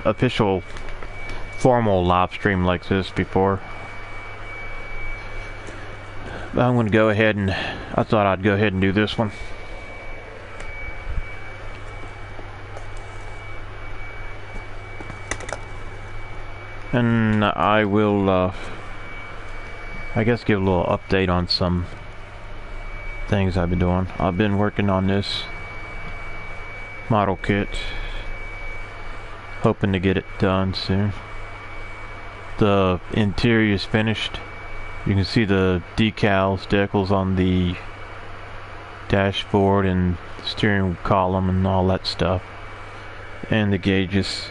official formal live stream like this before. But I'm gonna go ahead and I thought I'd go ahead and do this one. And I will I guess give a little update on some things I've been doing. I've been working on this model kit, hoping to get it done soon. The interior is finished. You can see the decals on the dashboard and steering column and all that stuff, and the gauges.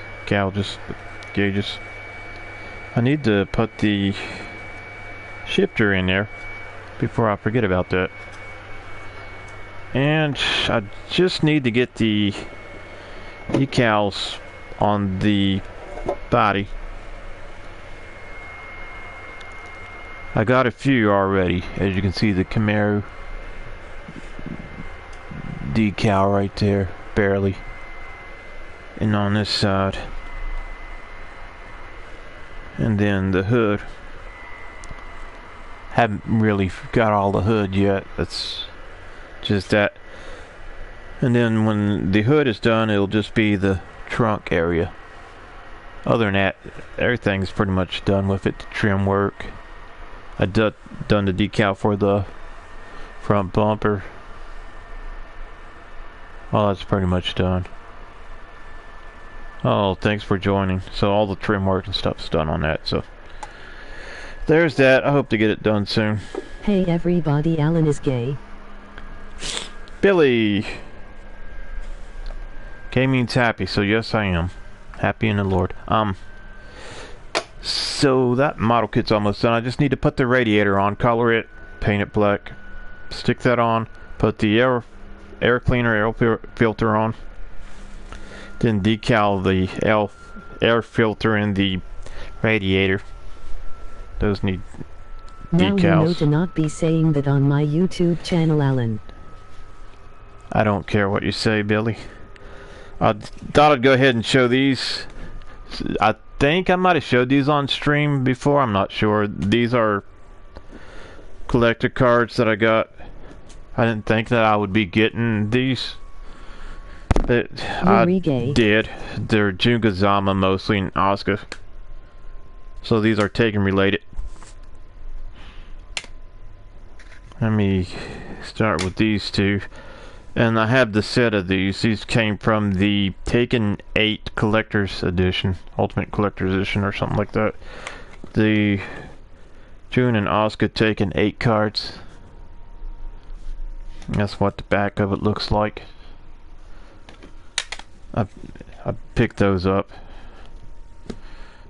I need to put the shifter in there before I forget about that. And I just need to get the decals on the body. I got a few already. As you can see, the Camaro decal right there, barely. And on this side. And then the hood. Haven't really got all the hood yet. That's just that. And then when the hood is done, it'll just be the trunk area. Other than that, everything's pretty much done with it. The trim work. I done the decal for the front bumper. Oh, that's pretty much done. Oh, thanks for joining. So all the trim work and stuff's done on that. So there's that. I hope to get it done soon. Hey everybody, Alan is gay. Billy. Gay means happy, so yes I am. Happy in the Lord. So that model kit's almost done. I just need to put the radiator on, color it, paint it black, stick that on, put the air cleaner, air filter on, then decal the air filter in the radiator. Those need decals. Now you know to not be saying that on my YouTube channel, Alan. I don't care what you say, Billy. I thought I'd go ahead and show these. I think I might have showed these on stream before. I'm not sure. These are collector cards that I got. I didn't think that I would be getting these, but I did. They're Jun Kazama mostly and Oscar. So these are Taken related. Let me start with these two. And I have the set of these. These came from the Taken 8 Collector's Edition, Ultimate Collector's Edition or something like that. The Jun and Oscar Taken 8 cards. That's what the back of it looks like. I picked those up.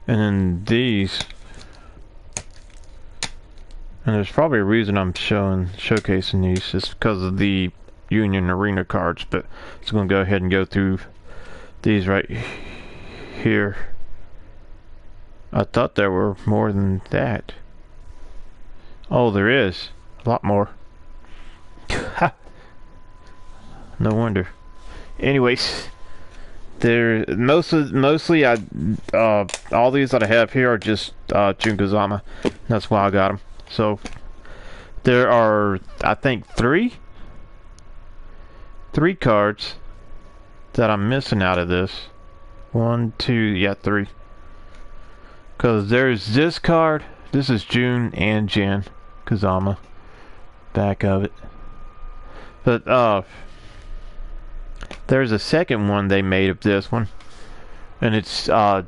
And then these. And there's probably a reason I'm showcasing these. It's because of the Union Arena cards, but I'm going to go ahead and go through these right here. I thought there were more than that. Oh, there is a lot more. No wonder. Anyways, there mostly all these that I have here are just Jun Kazama. That's why I got them. So there are, I think, three cards that I'm missing out of this. 1, 2, yeah, 3. Because there's this card. This is Jun and Jun Kazama. Back of it. But there's a second one they made of this one, and it's Jun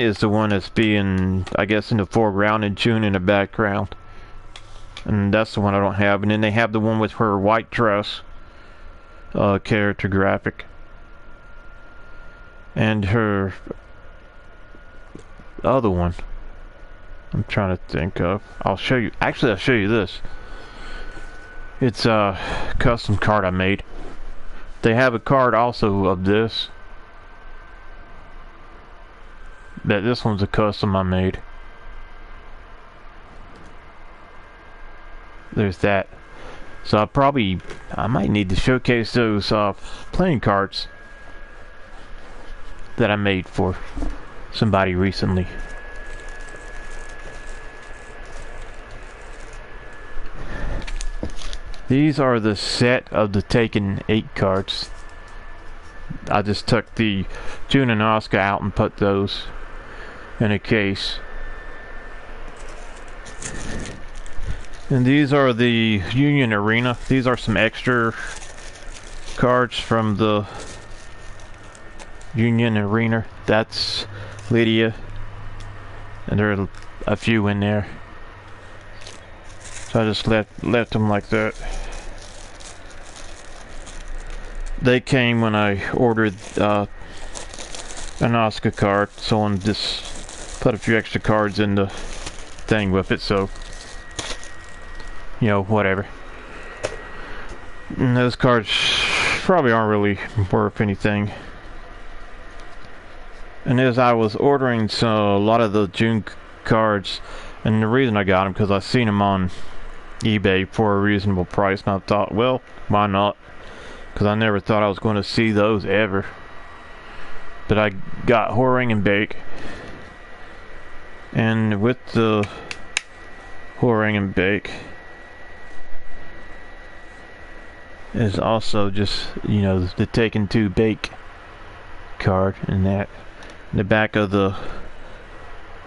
is the one that's being, I guess, in the foreground and Jun in the background. And that's the one I don't have. And then they have the one with her white dress character graphic. And her other one I'm trying to think of. I'll show you. Actually, I'll show you this. It's a custom card I made. They have a card also of this. But this one's a custom I made. There's that. So I might need to showcase those playing cards. that I made for somebody recently. These are the set of the Taken 8 cards. I just took the Jun and Oscar out and put those in a case. And these are the Union Arena. These are some extra cards from the Union Arena. That's Lydia. And there are a few in there. So I just left them like that. They came when I ordered an Oscar card. Someone just put a few extra cards in the thing with it, so you know, whatever. And those cards probably aren't really worth anything. And as I was ordering a lot of the Jun cards, and the reason I got them because I seen them on eBay for a reasonable price, and I thought, well, why not? Because I never thought I was going to see those ever. But I got Whoring and Bake, and with the Whoring and Bake is also just, you know, the Taken 2 Bake card, and that in the back of the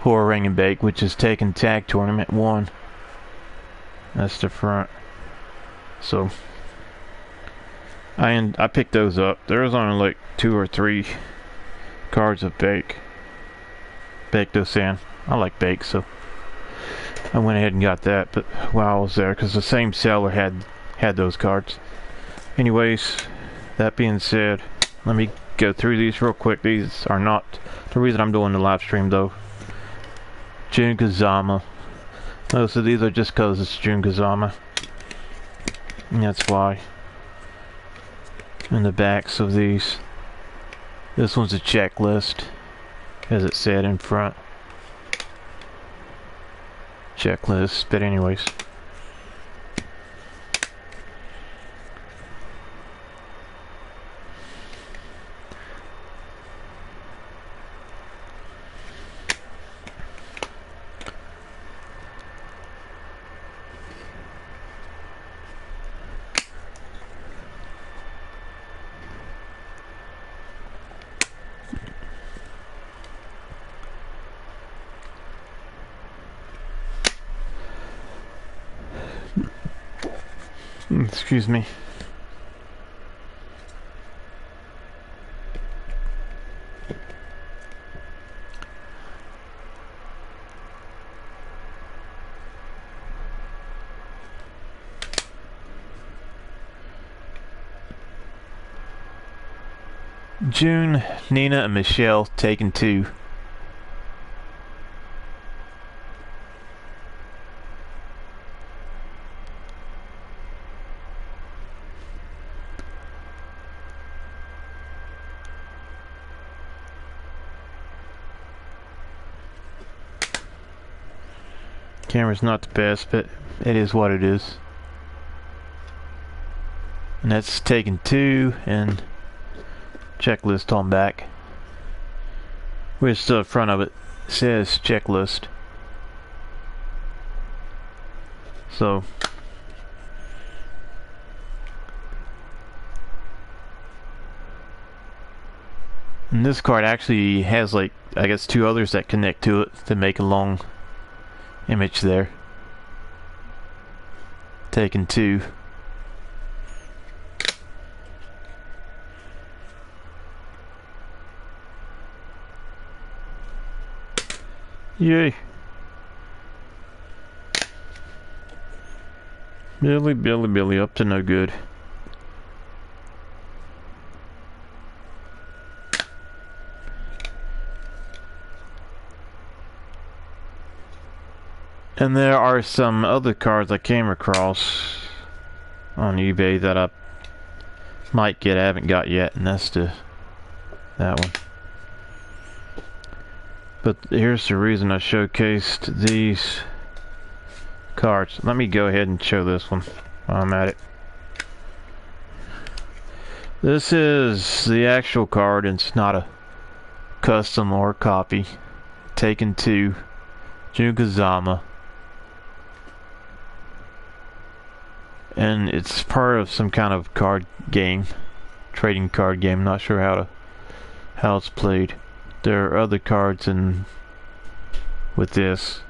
Whoring and Bake, which is Taken Tag Tournament 1. That's the front. So I picked those up. There was only like 2 or 3 cards of Bake. Dosan. I like Bake, so I went ahead and got that. But while I was there, because the same seller had those cards. Anyways, that being said, let me go through these real quick. These are not the reason I'm doing the live stream, though. Jun Kazama. Most of these are just because it's Jun Kazama, and that's why. In the backs of these, this one's a checklist, as it said in front. Checklist, but anyways. Excuse me. Jun, Nina, and Michelle Taken 2. Camera's not the best, but it is what it is. And that's Taken 2 and checklist on back. Which the front of it says checklist. So and this card actually has, like, I guess 2 others that connect to it to make a long image there. Taken 2. Yay. Billy up to no good. And there are some other cards I came across on eBay that I might get, I haven't got yet, and that's that one. But here's the reason I showcased these cards. Let me go ahead and show this one while I'm at it. This is the actual card, and it's not a custom or copy. TTT2, Jun Kazama. And it's part of some kind of card game, trading card game. Not sure how it's played. There are other cards in with this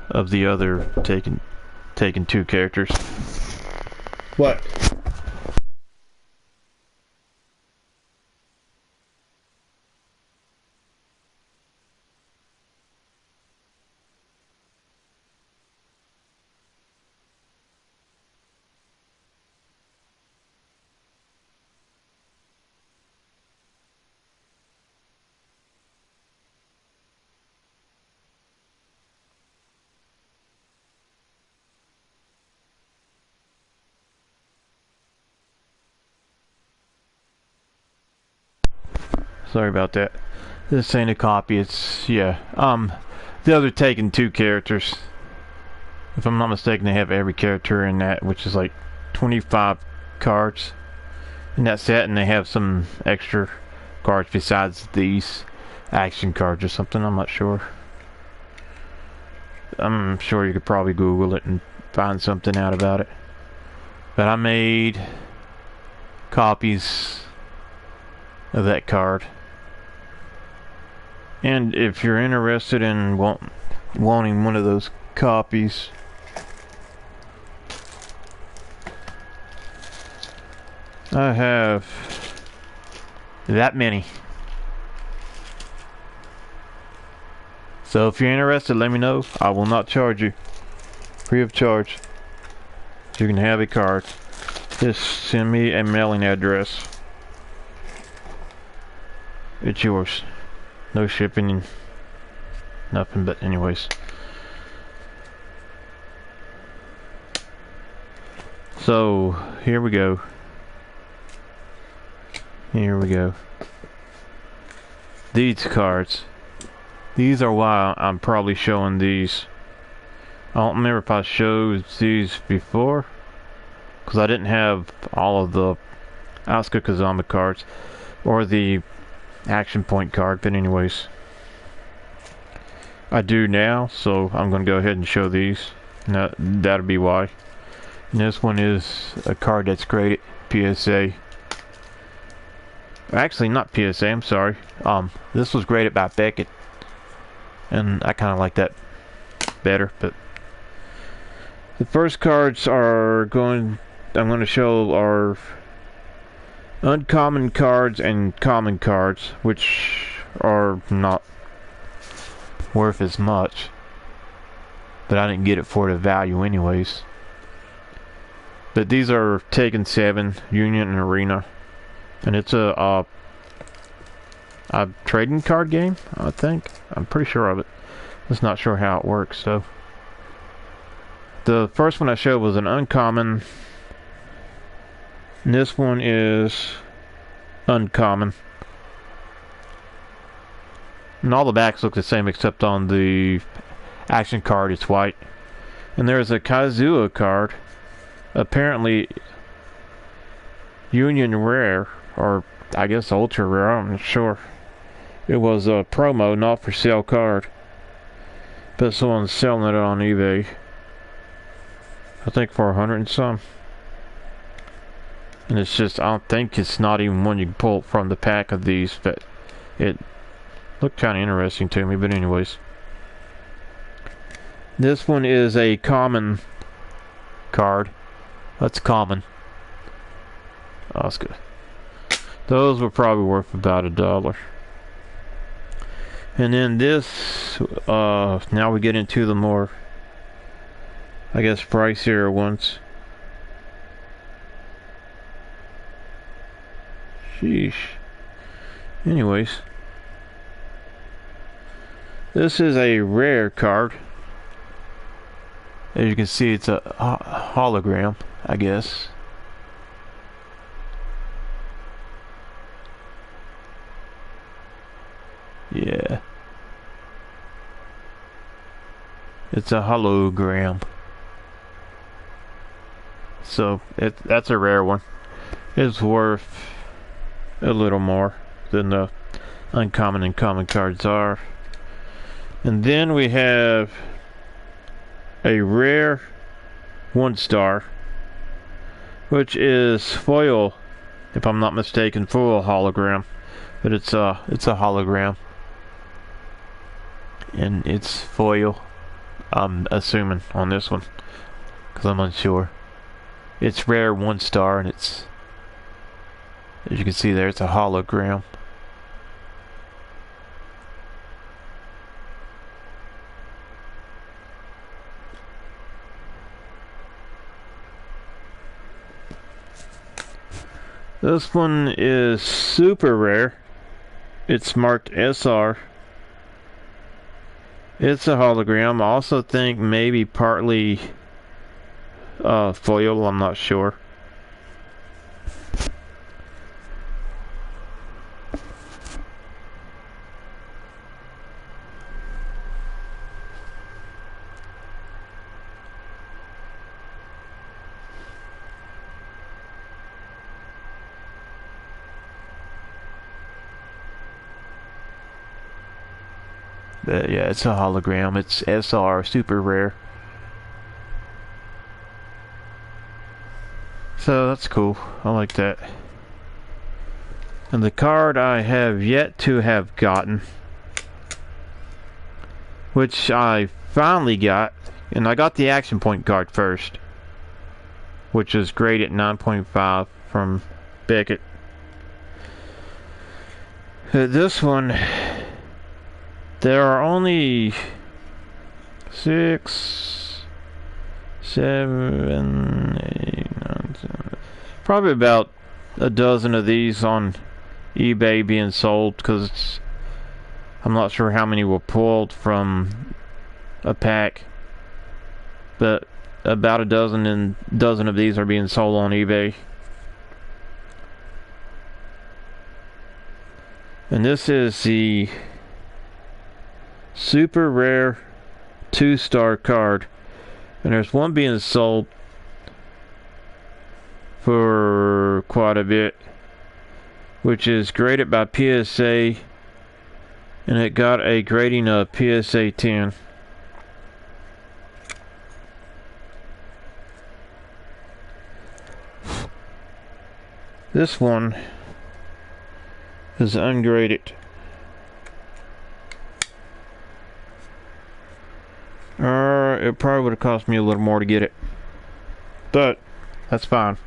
of the other TTT2 characters. What? Sorry about that. This ain't a copy, it's, yeah. The other TTT2 characters. If I'm not mistaken, they have every character in that, which is like 25 cards in that set, and they have some extra cards besides these action cards or something, I'm not sure. I'm sure you could probably Google it and find something out about it. But I made copies of that card. And if you're interested in wanting one of those copies, I have that many. So if you're interested, let me know. I will not charge you. Free of charge. You can have a card. Just send me a mailing address. It's yours. No shipping, nothing, but anyways. So, here we go. Here we go. These cards. These are why I'm probably showing these. I don't remember if I showed these before, because I didn't have all of the Jun Kazama cards, or the action point card, but anyways, I do now, so I'm going to go ahead and show these. Now, that'll be why. And this one is a card that's graded PSA. Actually, not PSA, I'm sorry. This was graded by Beckett, and I kind of like that better. But the first cards I'm going to show are uncommon cards and common cards, which are not worth as much, but I didn't get it for the value anyways. But these are TTT7, Union and Arena, and it's a trading card game, I think. I'm pretty sure of it. Just not sure how it works though. The first one I showed was an uncommon. And this one is uncommon. And all the backs look the same except on the action card it's white. And there's a Kazuha card. Apparently Union Rare, or I guess Ultra Rare, I'm not sure. It was a promo, not for sale card. But someone's selling it on eBay. I think for 100 and some. And it's just, I don't think it's not even one you can pull from the pack of these, but it looked kind of interesting to me, but anyways. This one is a common card. That's common. Oh, that's good. Those were probably worth about $1. And then this, now we get into the more, I guess, pricier ones. Sheesh. Anyways, this is a rare card. As you can see, it's a hologram, I guess. Yeah. It's a hologram. So, that's a rare one. It's worth a little more than the uncommon and common cards are. And then we have a rare 1-star, which is foil, if I'm not mistaken, foil hologram, but it's a hologram, and it's foil. I'm assuming on this one, because I'm unsure. It's rare 1-star, and it's, as you can see there, it's a hologram. This one is super rare. It's marked SR. It's a hologram. I also think maybe partly foil, I'm not sure. But yeah, it's a hologram. It's SR, super rare. So that's cool. I like that. And the card I have yet to have gotten, which I finally got, and I got the action point card first, which is graded 9.5 from Beckett. This one, there are only 6, 7, 8, 9, 10, probably about a dozen of these on eBay being sold, because I'm not sure how many were pulled from a pack, but about a dozen of these are being sold on eBay. And this is the super rare 2-star card, and there's one being sold for quite a bit, which is graded by PSA, and it got a grading of PSA 10. This one is ungraded. It probably would have cost me a little more to get it, but that's fine.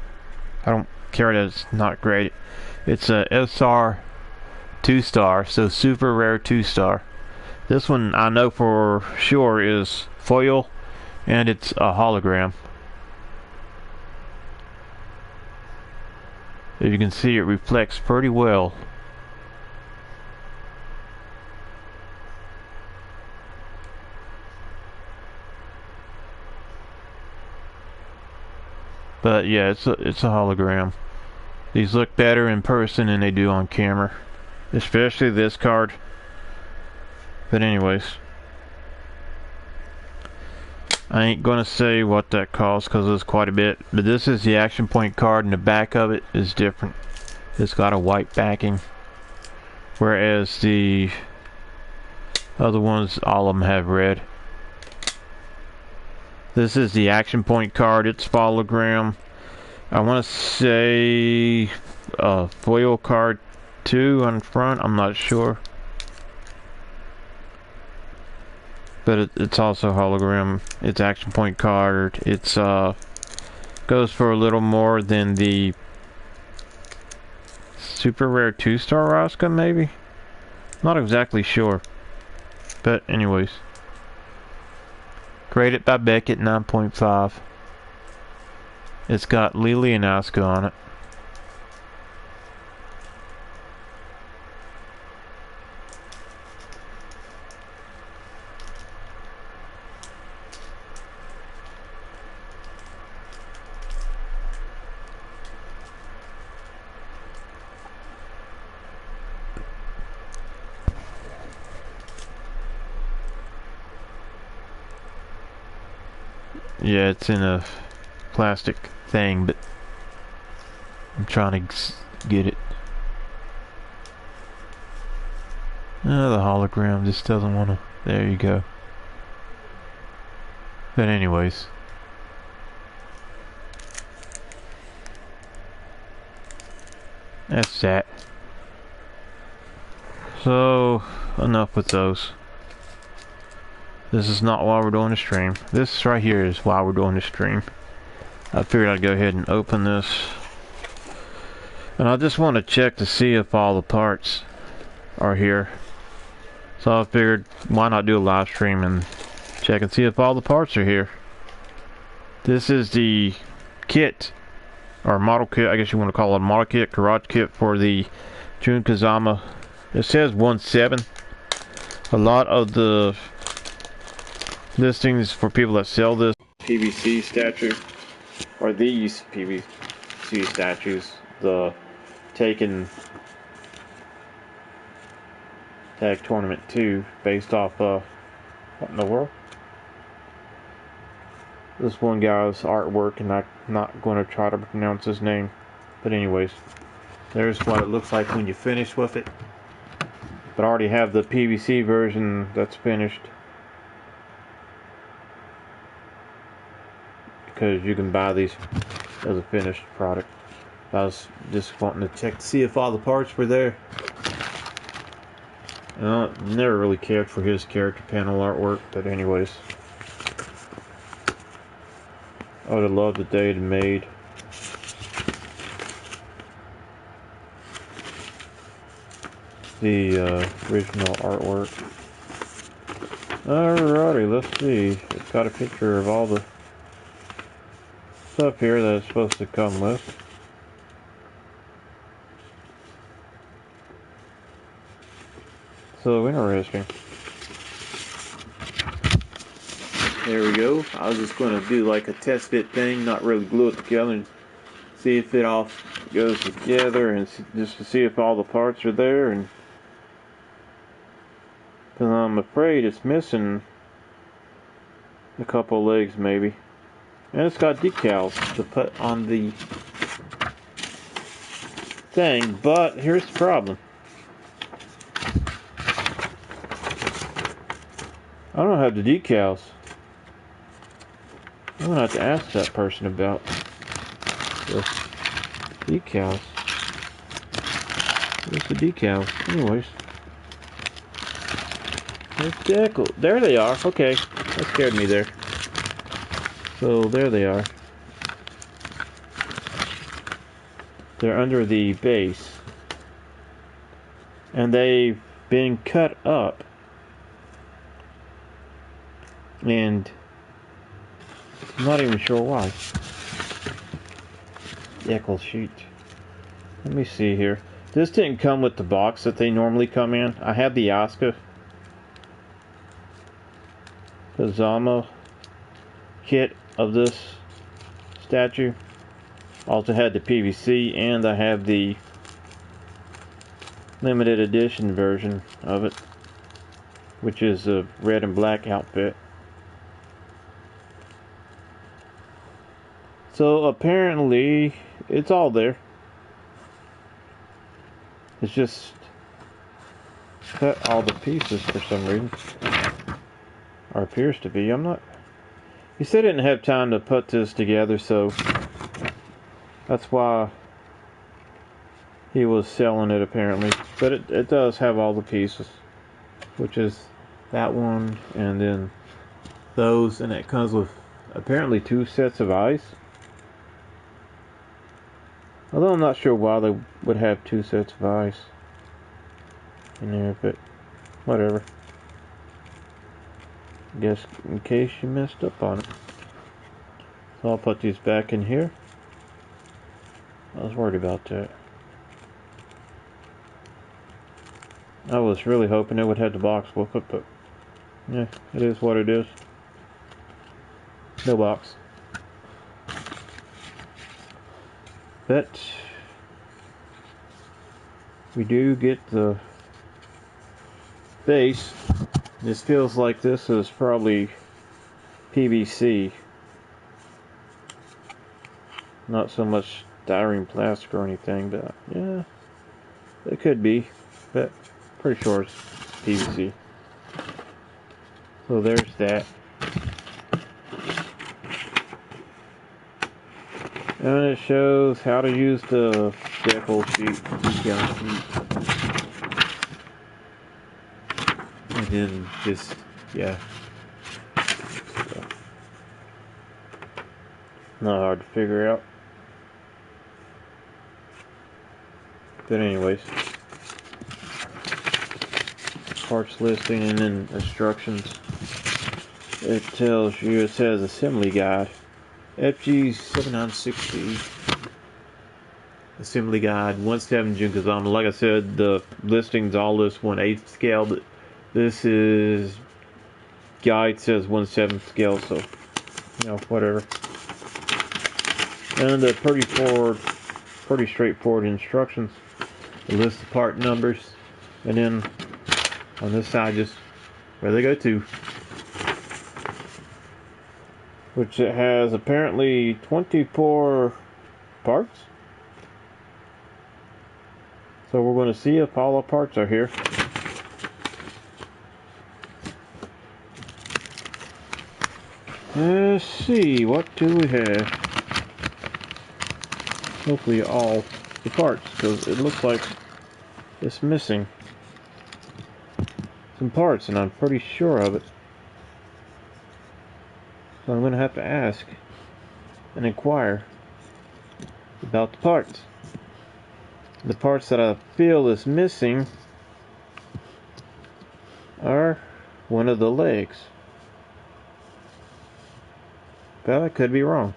I don't care that it's not graded. It's a SR 2-star, so super rare 2-star. This one I know for sure is foil, and it's a hologram. As you can see, it reflects pretty well. But yeah, it's a hologram. These look better in person than they do on camera, especially this card. But anyways, I ain't gonna say what that costs because it's quite a bit. But this is the action point card, and the back of it is different. It's got a white backing, whereas the other ones, all of them have red. This is the action point card. It's hologram. I want to say foil card 2 on front. I'm not sure, but it's also hologram. It's action point card. It's goes for a little more than the super rare 2-star Rosca, maybe. Not exactly sure, but anyways. Graded by Beckett 9.5. It's got Lily and Asuka on it. Yeah, it's in a plastic thing, but I'm trying to get it. The hologram just doesn't want to. There you go. But anyways. That's that. So, enough with those. This is not why we're doing the stream. This right here is why we're doing the stream. I figured I'd go ahead and open this. And I just want to check to see if all the parts are here. So I figured, why not do a live stream and check and see if all the parts are here. This is the kit, or model kit, I guess you want to call it a model kit, garage kit for the Jun Kazama. It says 1.7. A lot of the listings for people that sell this PVC statue, or these PVC statues, the Taken Tag Tournament 2, based off what in the world? This one guy's artwork, and I'm not going to try to pronounce his name. But anyways, there's what it looks like when you finish with it. But I already have the PVC version that's finished, because you can buy these as a finished product. I was just wanting to check to see if all the parts were there. I never really cared for his character panel artwork, but anyways. I would have loved the day it made. The original artwork. Alrighty, let's see. It's got a picture of all the stuff here that it's supposed to come with. So interesting. There we go. I was just going to do like a test fit thing, not really glue it together, and see if it all goes together, and just to see if all the parts are there. And because I'm afraid it's missing a couple legs maybe. And it's got decals to put on the thing, but here's the problem. I don't have the decals. I'm gonna have to ask that person about the decals. Where's the decals? Anyways. There they are. Okay. That scared me there. So there they are. They're under the base. And they've been cut up. And I'm not even sure why. Decal sheet. Let me see here. This didn't come with the box that they normally come in. I have the Asuka Kazama kit of this statue. Also had the PVC, and I have the limited edition version of it, which is a red and black outfit. So apparently it's all there. It's just cut all the pieces for some reason. Or appears to be. I'm not... He said he didn't have time to put this together, so that's why he was selling it apparently. But it does have all the pieces, which is that one, and then those, and it comes with apparently 2 sets of eyes. Although I'm not sure why they would have 2 sets of eyes in there, but whatever. I guess in case you messed up on it. So I'll put these back in here. I was worried about that. I was really hoping it would have the box with it, but yeah, it is what it is. No box. But we do get the base. This feels like this is probably PVC, not so much styrene plastic or anything, but yeah, it could be, but pretty sure it's PVC. So there's that. And it shows how to use the decal sheet, decal sheet. And then just, yeah. So, not hard to figure out. But anyways. Parts listing and then instructions. It tells you, it says assembly guide. FG7960 assembly guide 1/7 Jun Kazama. Like I said, the listings all list 1/8 scale, but this is guide says 1/7 scale, so you know, whatever. And the pretty straightforward instructions. It lists the part numbers, and then on this side just where they go to. Which it has apparently 24 parts. So we're going to see if all the parts are here. Let's see, what do we have? Hopefully all the parts, because it looks like it's missing some parts, and I'm pretty sure of it. So I'm going to have to ask and inquire about the parts. The parts that I feel is missing are one of the legs. But I could be wrong.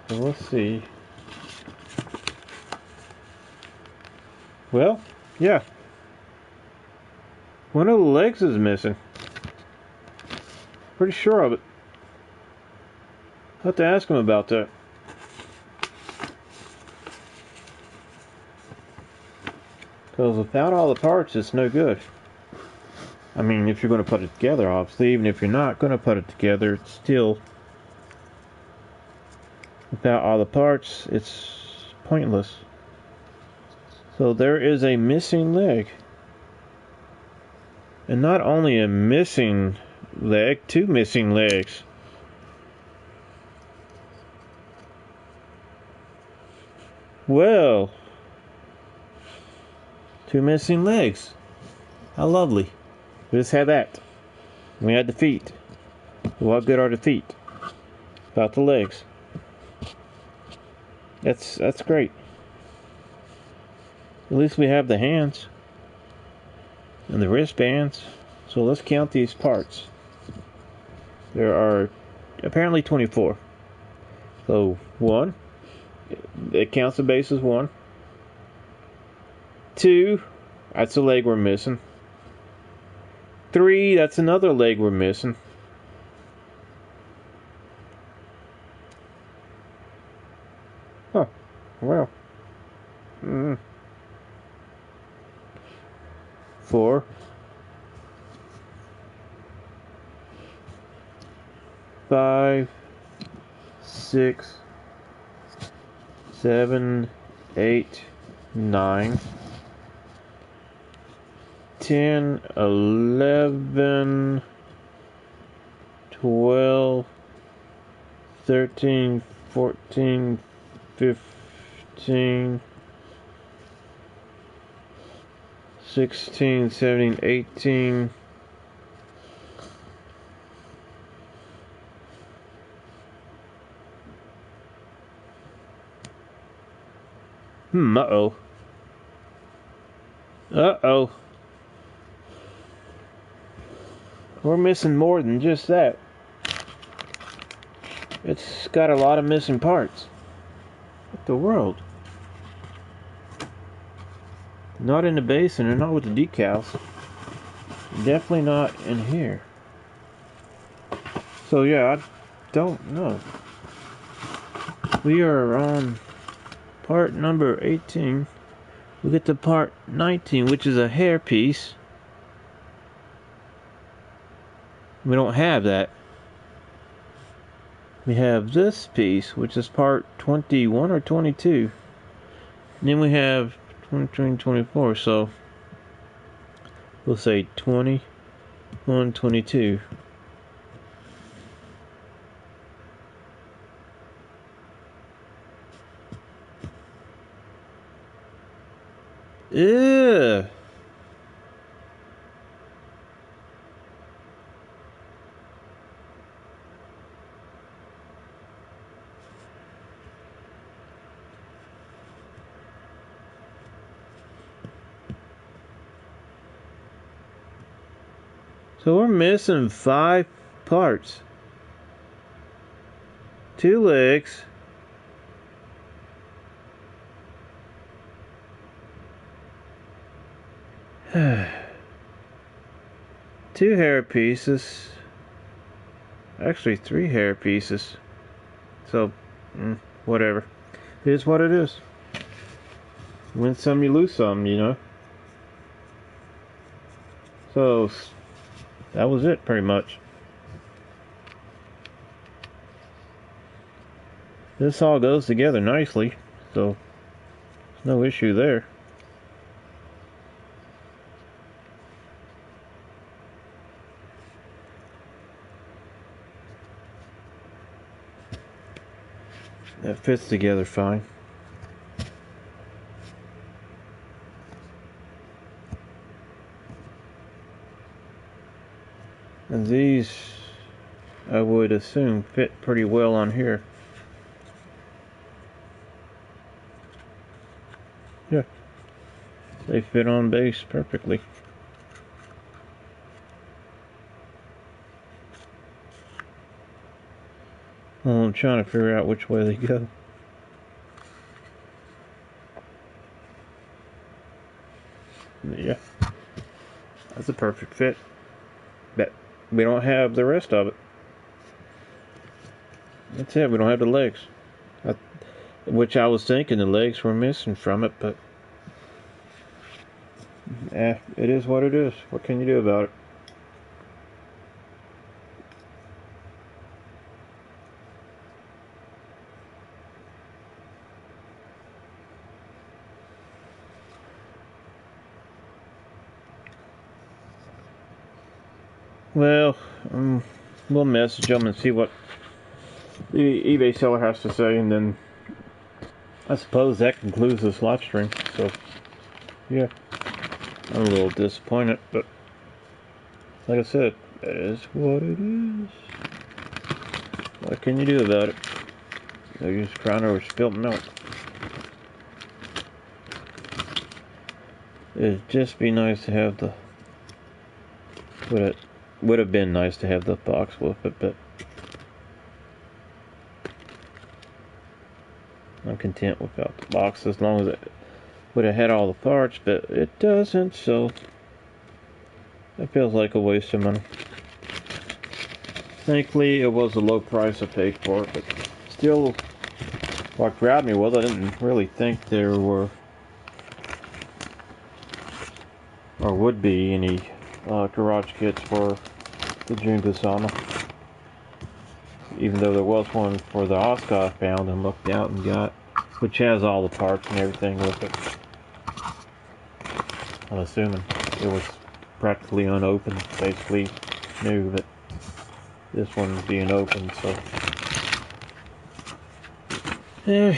So let's see. Well, yeah. One of the legs is missing. Pretty sure of it. I'll have to ask him about that. Because without all the parts, it's no good. I mean, if you're going to put it together, obviously, even if you're not going to put it together, it's still, without all the parts, it's pointless. So there is a missing leg. And not only a missing leg, 2 missing legs. Well, 2 missing legs. How lovely. We just had that. We had the feet. What good are the feet? Without the legs. That's great. At least we have the hands and the wristbands. So let's count these parts. There are apparently 24. So 1, it counts the base as 1. 2, that's a leg we're missing. 3, that's another leg we're missing. Huh. Well. 4. 5, 6, 7, 8, 9, 10, 11, 12, 13, 14, 15, 16, 17, 18, 'Uh-oh. Uh-oh. We're missing more than just that. It's got a lot of missing parts. What the world? Not in the base and not with the decals. Definitely not in here. So yeah, I don't know. We are on part number 18. We get to part 19, which is a hair piece. We don't have that. We have this piece, which is part 21 or 22. And then we have 23 and 24, so We'll say 21, 22. Ew. So we're missing 5 parts. 2 legs. Two hair pieces. Actually 3 hair pieces. So, whatever. It is what it is. Win some, you lose some, you know. So, that was it, pretty much. This all goes together nicely, so no issue there. That fits together fine. And these, I would assume, fit pretty well on here. Yeah, they fit on base perfectly. Well, I'm trying to figure out which way they go. Yeah, that's a perfect fit. But we don't have the rest of it. That's it, we don't have the legs. Which I was thinking the legs were missing from it, but it is what it is. What can you do about it? Well, we'll message them and see what the eBay seller has to say, and then I suppose that concludes this live stream. So, yeah, I'm a little disappointed, but like I said, it is what it is. What can you do about it? They're just crying over spilt milk. It'd just be nice to have the... Would have been nice to have the box with it, but I'm content without the box as long as it would have had all the parts, but it doesn't, so it feels like a waste of money. Thankfully, it was a low price I paid for it, but still, what grabbed me was I didn't really think there were or would be any garage kits for the Jun Kazama. Even though there was one for the Oscar I found and looked out and got, which has all the parts and everything with it. I'm assuming it was practically unopened, basically new, but this one's being opened, so. Yeah.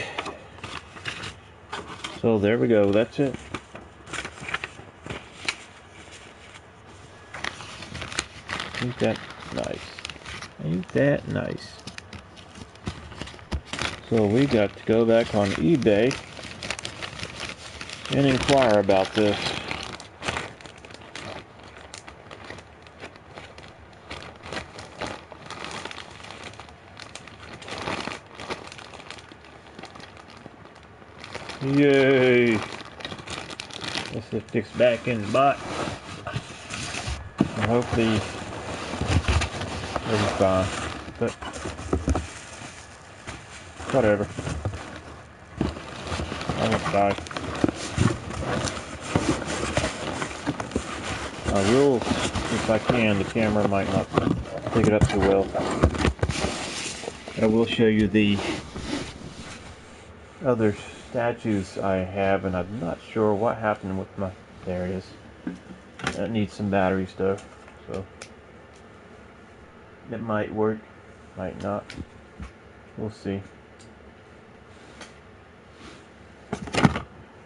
So there we go, that's it. Ain't that nice? Ain't that nice? So we got to go back on eBay and inquire about this. Yay! This is fixed back in the box. And hopefully it'll be fine. But whatever. I won't die. I will, if I can, the camera might not pick it up too well. I will show you the other statues I have, and I'm not sure what happened with my, there it is. That needs some battery stuff, so it might work, might not. We'll see.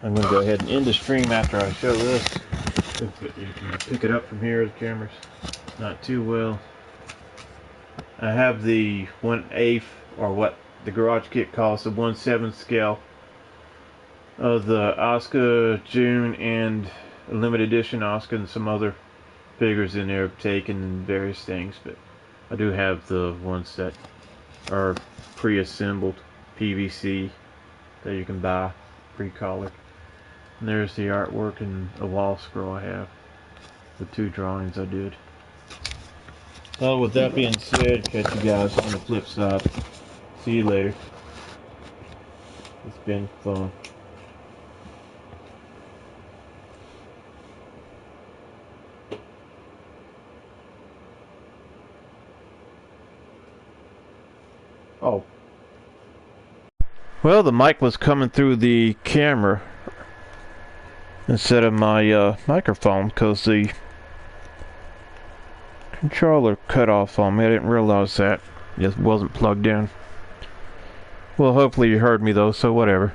I'm going to go ahead and end the stream after I show this. You can pick it up from here. The camera's not too well. I have the 1/8, or what the garage kit calls the 1/7 scale of the Oscar, June, and a limited edition Oscar, and some other figures in there taken various things, but I do have the ones that are pre-assembled PVC that you can buy pre-colored. And there's the artwork and a wall scroll I have, the 2 drawings I did. Well, with that being said, catch you guys on the flip side. See you later. It's been fun. Oh. Well, the mic was coming through the camera instead of my microphone because the controller cut off on me. I didn't realize that. It just wasn't plugged in. Well, hopefully you heard me though, so whatever.